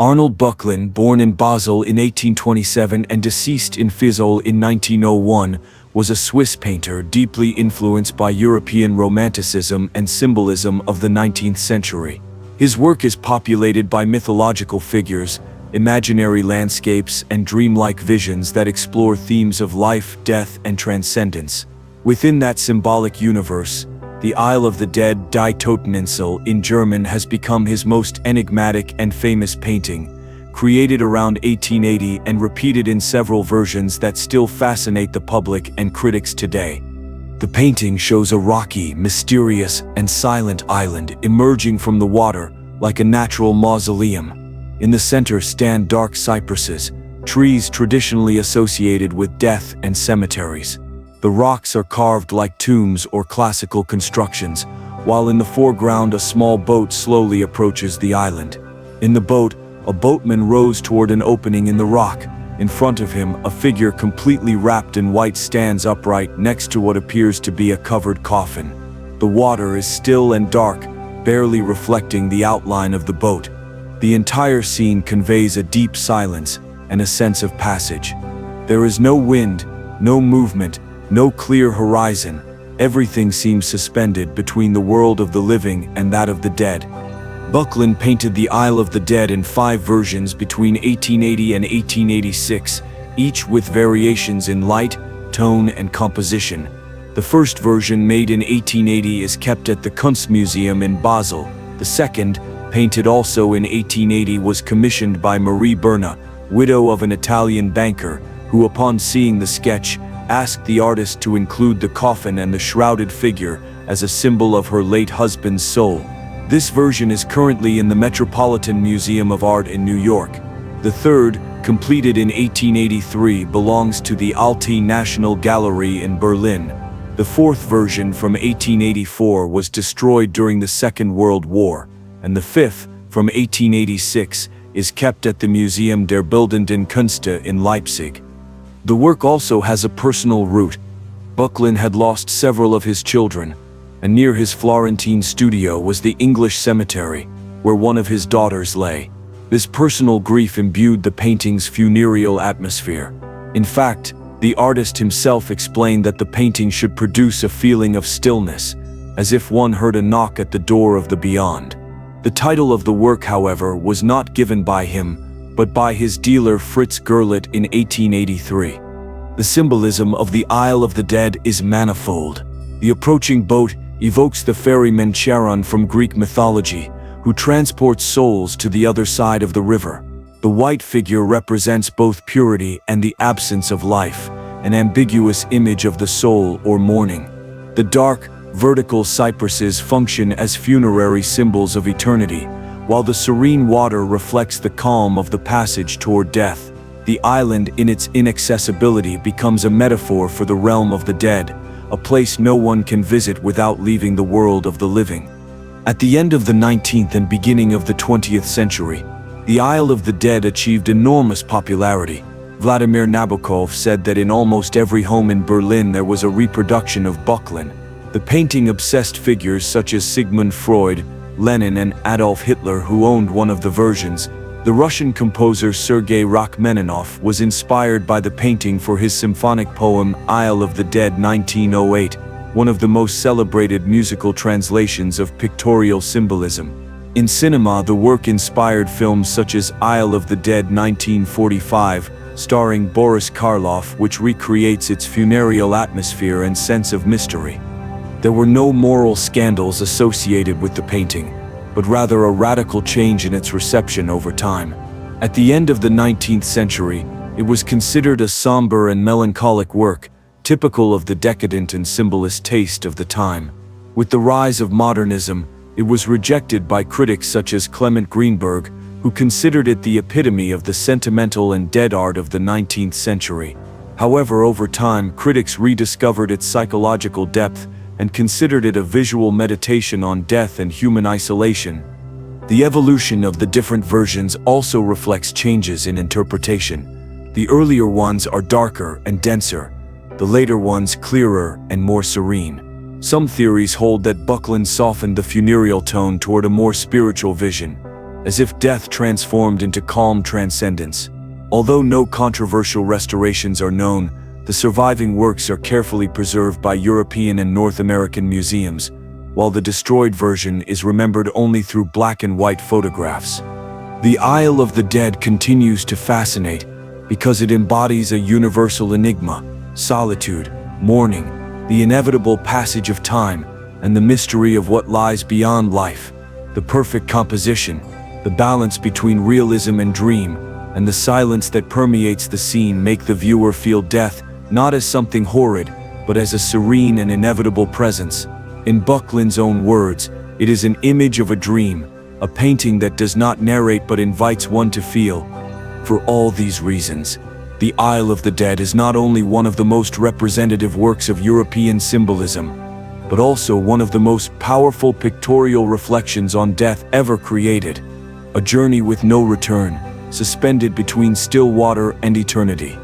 Arnold Böcklin, born in Basel in 1827 and deceased in Fiesole in 1901, was a Swiss painter deeply influenced by European Romanticism and Symbolism of the 19th century. His work is populated by mythological figures, imaginary landscapes, and dreamlike visions that explore themes of life, death, and transcendence. Within that symbolic universe, the Isle of the Dead, Die Toteninsel in German, has become his most enigmatic and famous painting, created around 1880 and repeated in several versions that still fascinate the public and critics today. The painting shows a rocky, mysterious, and silent island emerging from the water like a natural mausoleum. In the center stand dark cypresses, trees traditionally associated with death and cemeteries. The rocks are carved like tombs or classical constructions, while in the foreground a small boat slowly approaches the island. In the boat, a boatman rows toward an opening in the rock. In front of him, a figure completely wrapped in white stands upright next to what appears to be a covered coffin. The water is still and dark, barely reflecting the outline of the boat. The entire scene conveys a deep silence and a sense of passage. There is no wind, no movement, no clear horizon. Everything seems suspended between the world of the living and that of the dead. Böcklin painted the Isle of the Dead in 5 versions between 1880 and 1886, each with variations in light, tone, and composition. The first version, made in 1880, is kept at the Kunstmuseum in Basel. The second, painted also in 1880, was commissioned by Marie Berna, widow of an Italian banker, who upon seeing the sketch, asked the artist to include the coffin and the shrouded figure as a symbol of her late husband's soul. This version is currently in the Metropolitan Museum of Art in New York. The third, completed in 1883, belongs to the Alte National Gallery in Berlin. The fourth version, from 1884, was destroyed during the Second World War, and the fifth, from 1886, is kept at the Museum der Bildenden Künste in Leipzig. The work also has a personal root. Böcklin had lost several of his children, and near his Florentine studio was the English cemetery, where one of his daughters lay. This personal grief imbued the painting's funereal atmosphere. In fact, the artist himself explained that the painting should produce a feeling of stillness, as if one heard a knock at the door of the beyond. The title of the work, however, was not given by him, but by his dealer Fritz Gerlit in 1883. The symbolism of the Isle of the Dead is manifold. The approaching boat evokes the ferryman Charon from Greek mythology, who transports souls to the other side of the river. The white figure represents both purity and the absence of life, an ambiguous image of the soul or mourning. The dark, vertical cypresses function as funerary symbols of eternity, while the serene water reflects the calm of the passage toward death. The island, in its inaccessibility, becomes a metaphor for the realm of the dead, a place no one can visit without leaving the world of the living. At the end of the 19th and beginning of the 20th century, the Isle of the Dead achieved enormous popularity. Vladimir Nabokov said that in almost every home in Berlin there was a reproduction of Böcklin. The painting obsessed figures such as Sigmund Freud, Lenin, and Adolf Hitler, who owned one of the versions. The Russian composer Sergei Rachmaninoff was inspired by the painting for his symphonic poem Isle of the Dead 1908, one of the most celebrated musical translations of pictorial symbolism. In cinema, the work inspired films such as Isle of the Dead 1945, starring Boris Karloff, which recreates its funereal atmosphere and sense of mystery. There were no moral scandals associated with the painting, but rather a radical change in its reception over time. At the end of the 19th century, it was considered a somber and melancholic work, typical of the decadent and symbolist taste of the time. With the rise of modernism, it was rejected by critics such as Clement Greenberg, who considered it the epitome of the sentimental and dead art of the 19th century. However, over time, critics rediscovered its psychological depth and considered it a visual meditation on death and human isolation. The evolution of the different versions also reflects changes in interpretation. The earlier ones are darker and denser, the later ones clearer and more serene. Some theories hold that Böcklin softened the funereal tone toward a more spiritual vision, as if death transformed into calm transcendence. Although no controversial restorations are known, the surviving works are carefully preserved by European and North American museums, while the destroyed version is remembered only through black and white photographs. The Isle of the Dead continues to fascinate because it embodies a universal enigma: solitude, mourning, the inevitable passage of time, and the mystery of what lies beyond life. The perfect composition, the balance between realism and dream, and the silence that permeates the scene make the viewer feel death not as something horrid, but as a serene and inevitable presence. In Böcklin's own words, it is an image of a dream, a painting that does not narrate but invites one to feel. For all these reasons, the Isle of the Dead is not only one of the most representative works of European symbolism, but also one of the most powerful pictorial reflections on death ever created. A journey with no return, suspended between still water and eternity.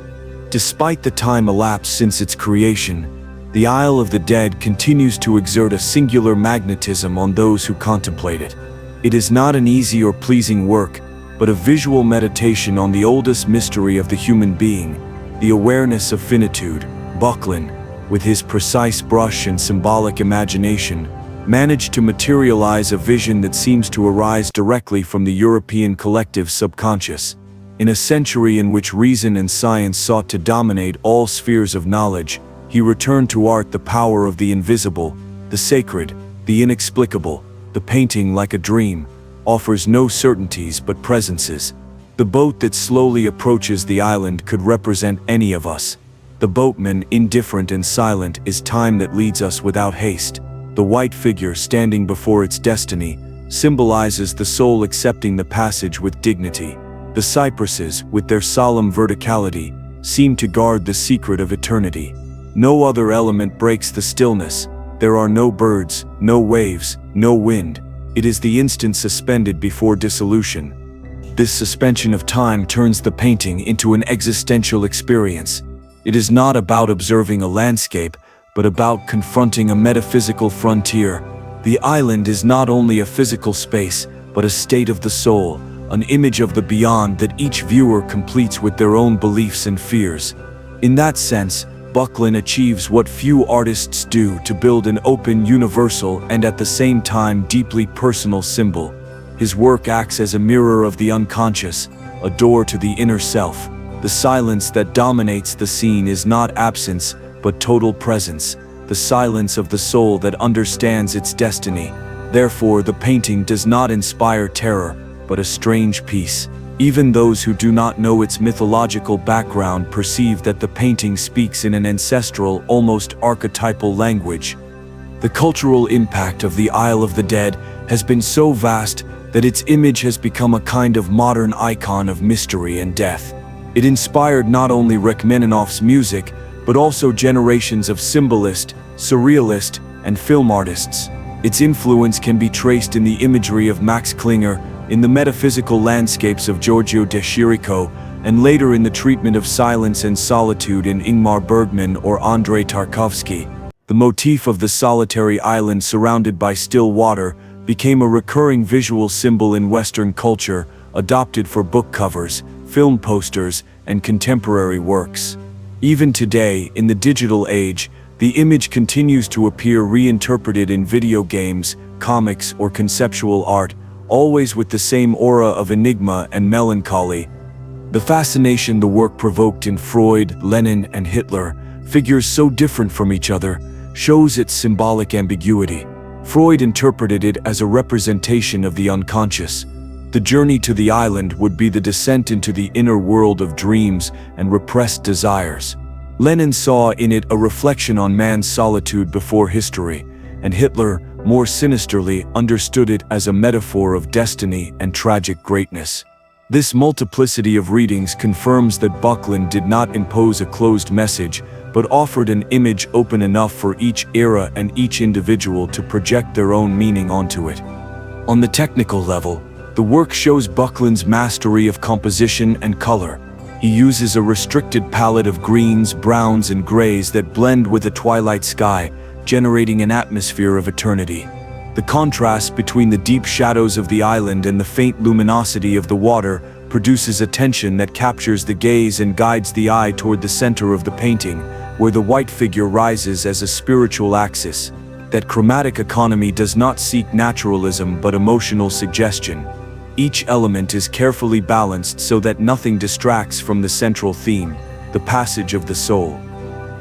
Despite the time elapsed since its creation, the Isle of the Dead continues to exert a singular magnetism on those who contemplate it. It is not an easy or pleasing work, but a visual meditation on the oldest mystery of the human being, the awareness of finitude. Böcklin, with his precise brush and symbolic imagination, managed to materialize a vision that seems to arise directly from the European collective subconscious. In a century in which reason and science sought to dominate all spheres of knowledge, he returned to art the power of the invisible, the sacred, the inexplicable. The painting, like a dream, offers no certainties but presences. The boat that slowly approaches the island could represent any of us. The boatman, indifferent and silent, is time that leads us without haste. The white figure standing before its destiny symbolizes the soul accepting the passage with dignity. The cypresses, with their solemn verticality, seem to guard the secret of eternity. No other element breaks the stillness. There are no birds, no waves, no wind. It is the instant suspended before dissolution. This suspension of time turns the painting into an existential experience. It is not about observing a landscape, but about confronting a metaphysical frontier. The island is not only a physical space, but a state of the soul, an image of the beyond that each viewer completes with their own beliefs and fears. In that sense, Böcklin achieves what few artists do, to build an open, universal, and at the same time deeply personal symbol. His work acts as a mirror of the unconscious, a door to the inner self. The silence that dominates the scene is not absence, but total presence, the silence of the soul that understands its destiny. Therefore, the painting does not inspire terror, but a strange peace. Even those who do not know its mythological background perceive that the painting speaks in an ancestral, almost archetypal language. The cultural impact of the Isle of the Dead has been so vast that its image has become a kind of modern icon of mystery and death. It inspired not only Rachmaninoff's music, but also generations of symbolist, surrealist, and film artists. Its influence can be traced in the imagery of Max Klinger, in the metaphysical landscapes of Giorgio de Chirico, and later in the treatment of silence and solitude in Ingmar Bergman or Andrei Tarkovsky. The motif of the solitary island surrounded by still water became a recurring visual symbol in Western culture, adopted for book covers, film posters, and contemporary works. Even today, in the digital age, the image continues to appear reinterpreted in video games, comics, or conceptual art, always with the same aura of enigma and melancholy. The fascination the work provoked in Freud, Lenin, and Hitler, figures so different from each other, shows its symbolic ambiguity. Freud interpreted it as a representation of the unconscious. The journey to the island would be the descent into the inner world of dreams and repressed desires. Lenin saw in it a reflection on man's solitude before history, and Hitler, more sinisterly, understood it as a metaphor of destiny and tragic greatness. This multiplicity of readings confirms that Böcklin did not impose a closed message, but offered an image open enough for each era and each individual to project their own meaning onto it. On the technical level, the work shows Böcklin's mastery of composition and color. He uses a restricted palette of greens, browns, and grays that blend with a twilight sky, generating an atmosphere of eternity. The contrast between the deep shadows of the island and the faint luminosity of the water produces a tension that captures the gaze and guides the eye toward the center of the painting, where the white figure rises as a spiritual axis. That chromatic economy does not seek naturalism but emotional suggestion. Each element is carefully balanced so that nothing distracts from the central theme, the passage of the soul.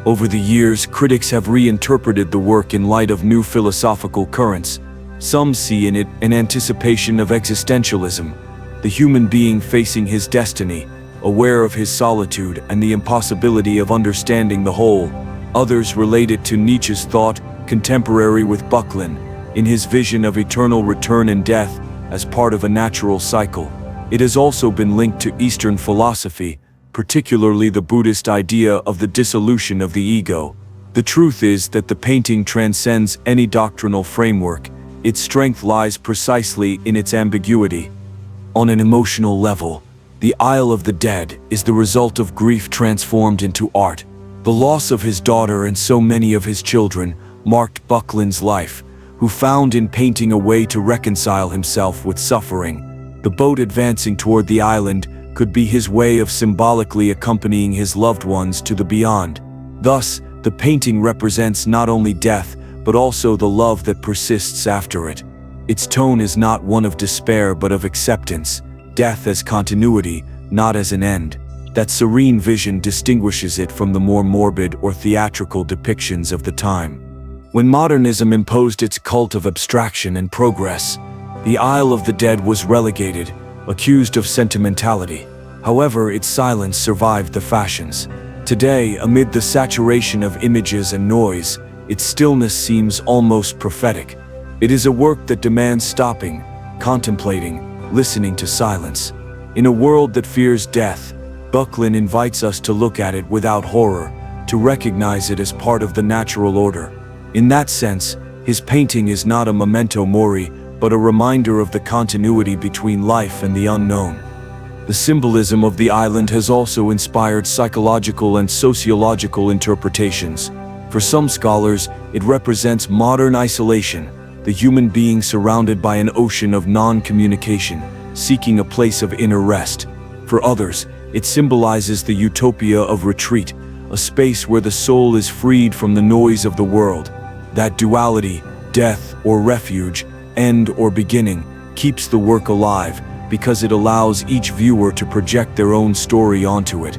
Over the years, critics have reinterpreted the work in light of new philosophical currents. Some see in it an anticipation of existentialism, the human being facing his destiny, aware of his solitude and the impossibility of understanding the whole. Others relate it to Nietzsche's thought, contemporary with Böcklin, in his vision of eternal return and death as part of a natural cycle. It has also been linked to Eastern philosophy, particularly the Buddhist idea of the dissolution of the ego. The truth is that the painting transcends any doctrinal framework. Its strength lies precisely in its ambiguity. On an emotional level, The Isle of the Dead is the result of grief transformed into art. The loss of his daughter and so many of his children marked Böcklin's life, who found in painting a way to reconcile himself with suffering. The boat advancing toward the island could be his way of symbolically accompanying his loved ones to the beyond. Thus, the painting represents not only death, but also the love that persists after it. Its tone is not one of despair but of acceptance, death as continuity, not as an end. That serene vision distinguishes it from the more morbid or theatrical depictions of the time. When modernism imposed its cult of abstraction and progress, the Isle of the Dead was relegated, accused of sentimentality. However, its silence survived the fashions. Today, amid the saturation of images and noise, its stillness seems almost prophetic. It is a work that demands stopping, contemplating, listening to silence. In a world that fears death, Böcklin invites us to look at it without horror, to recognize it as part of the natural order. In that sense, his painting is not a memento mori, but a reminder of the continuity between life and the unknown. The symbolism of the island has also inspired psychological and sociological interpretations. For some scholars, it represents modern isolation, the human being surrounded by an ocean of non-communication, seeking a place of inner rest. For others, it symbolizes the utopia of retreat, a space where the soul is freed from the noise of the world. That duality, death or refuge, end or beginning, keeps the work alive because it allows each viewer to project their own story onto it.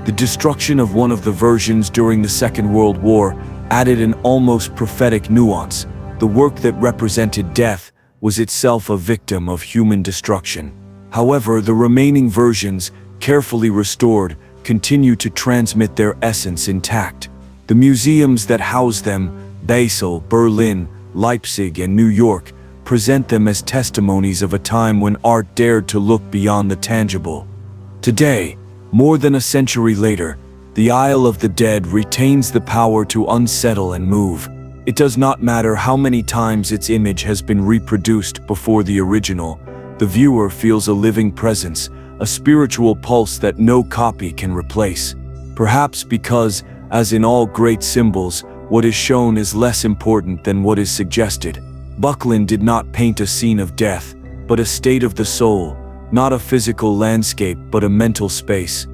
The destruction of one of the versions during the Second World War added an almost prophetic nuance. The work that represented death was itself a victim of human destruction. However, the remaining versions, carefully restored, continue to transmit their essence intact. The museums that house them, Basel, Berlin, Leipzig, and New York, present them as testimonies of a time when art dared to look beyond the tangible. Today, more than a century later, the Isle of the Dead retains the power to unsettle and move. It does not matter how many times its image has been reproduced before the original, the viewer feels a living presence, a spiritual pulse that no copy can replace. Perhaps because, as in all great symbols, what is shown is less important than what is suggested. Böcklin did not paint a scene of death, but a state of the soul, not a physical landscape but a mental space.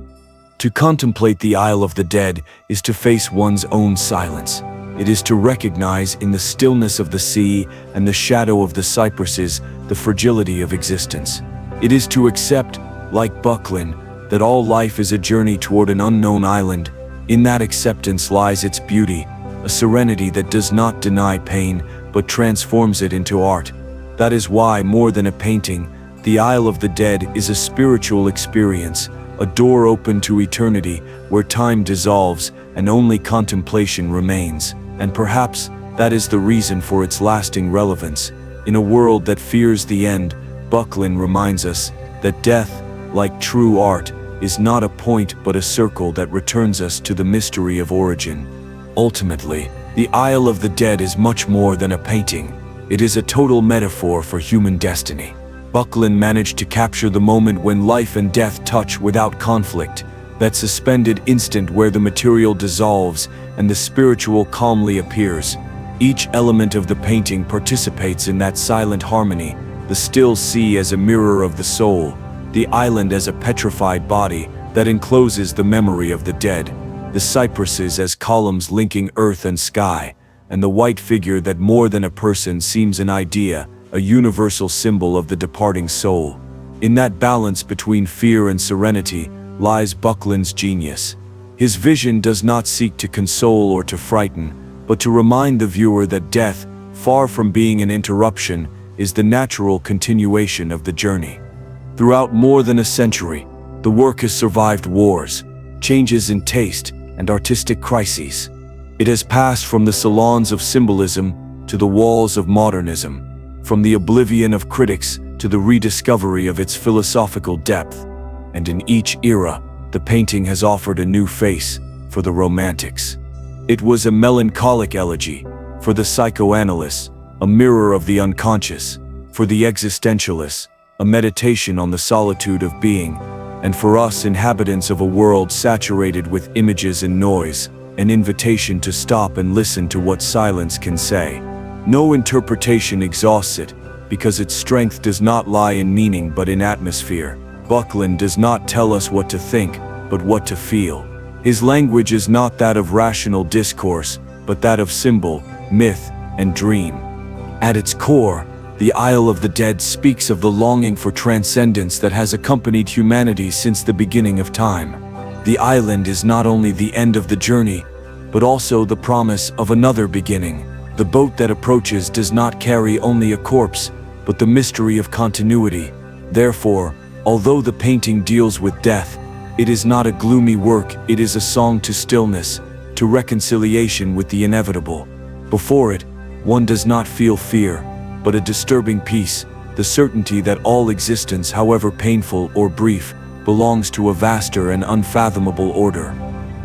To contemplate the Isle of the Dead is to face one's own silence. It is to recognize in the stillness of the sea and the shadow of the cypresses the fragility of existence. It is to accept, like Böcklin, that all life is a journey toward an unknown island. In that acceptance lies its beauty, a serenity that does not deny pain, but transforms it into art. That is why, more than a painting, the Isle of the Dead is a spiritual experience, a door open to eternity, where time dissolves and only contemplation remains. And perhaps that is the reason for its lasting relevance. In a world that fears the end, Böcklin reminds us that death, like true art, is not a point but a circle that returns us to the mystery of origin. Ultimately, the Isle of the Dead is much more than a painting. It is a total metaphor for human destiny. Böcklin managed to capture the moment when life and death touch without conflict, that suspended instant where the material dissolves and the spiritual calmly appears. Each element of the painting participates in that silent harmony, the still sea as a mirror of the soul, the island as a petrified body that encloses the memory of the dead, the cypresses as columns linking earth and sky, and the white figure that more than a person seems an idea, a universal symbol of the departing soul. In that balance between fear and serenity lies Böcklin's genius. His vision does not seek to console or to frighten, but to remind the viewer that death, far from being an interruption, is the natural continuation of the journey. Throughout more than a century, the work has survived wars, changes in taste, and artistic crises. It has passed from the salons of symbolism to the walls of modernism, from the oblivion of critics to the rediscovery of its philosophical depth. And in each era, the painting has offered a new face for the Romantics. It was a melancholic elegy for the psychoanalysts, a mirror of the unconscious; for the existentialists, a meditation on the solitude of being; and for us inhabitants of a world saturated with images and noise, an invitation to stop and listen to what silence can say. No interpretation exhausts it, because its strength does not lie in meaning but in atmosphere. Böcklin does not tell us what to think, but what to feel. His language is not that of rational discourse, but that of symbol, myth, and dream. At its core, the Isle of the Dead speaks of the longing for transcendence that has accompanied humanity since the beginning of time. The island is not only the end of the journey, but also the promise of another beginning. The boat that approaches does not carry only a corpse, but the mystery of continuity. Therefore, although the painting deals with death, it is not a gloomy work, it is a song to stillness, to reconciliation with the inevitable. Before it, one does not feel fear, but a disturbing peace, the certainty that all existence, however painful or brief, belongs to a vaster and unfathomable order.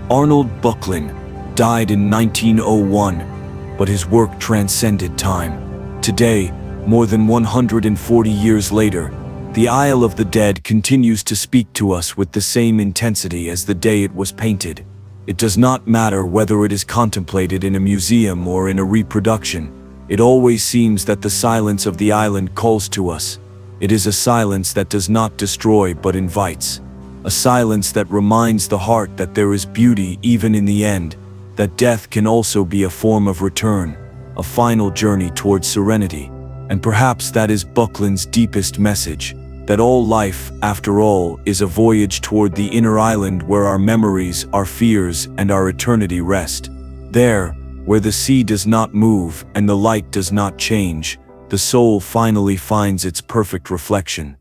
Arnold Böcklin died in 1901, but his work transcended time. Today, more than 140 years later, the Isle of the Dead continues to speak to us with the same intensity as the day it was painted. It does not matter whether it is contemplated in a museum or in a reproduction. It always seems that the silence of the island calls to us. It is a silence that does not destroy but invites. A silence that reminds the heart that there is beauty even in the end, that death can also be a form of return, a final journey towards serenity. And perhaps that is Böcklin's deepest message, that all life, after all, is a voyage toward the inner island where our memories, our fears, and our eternity rest. There, where the sea does not move and the light does not change, the soul finally finds its perfect reflection.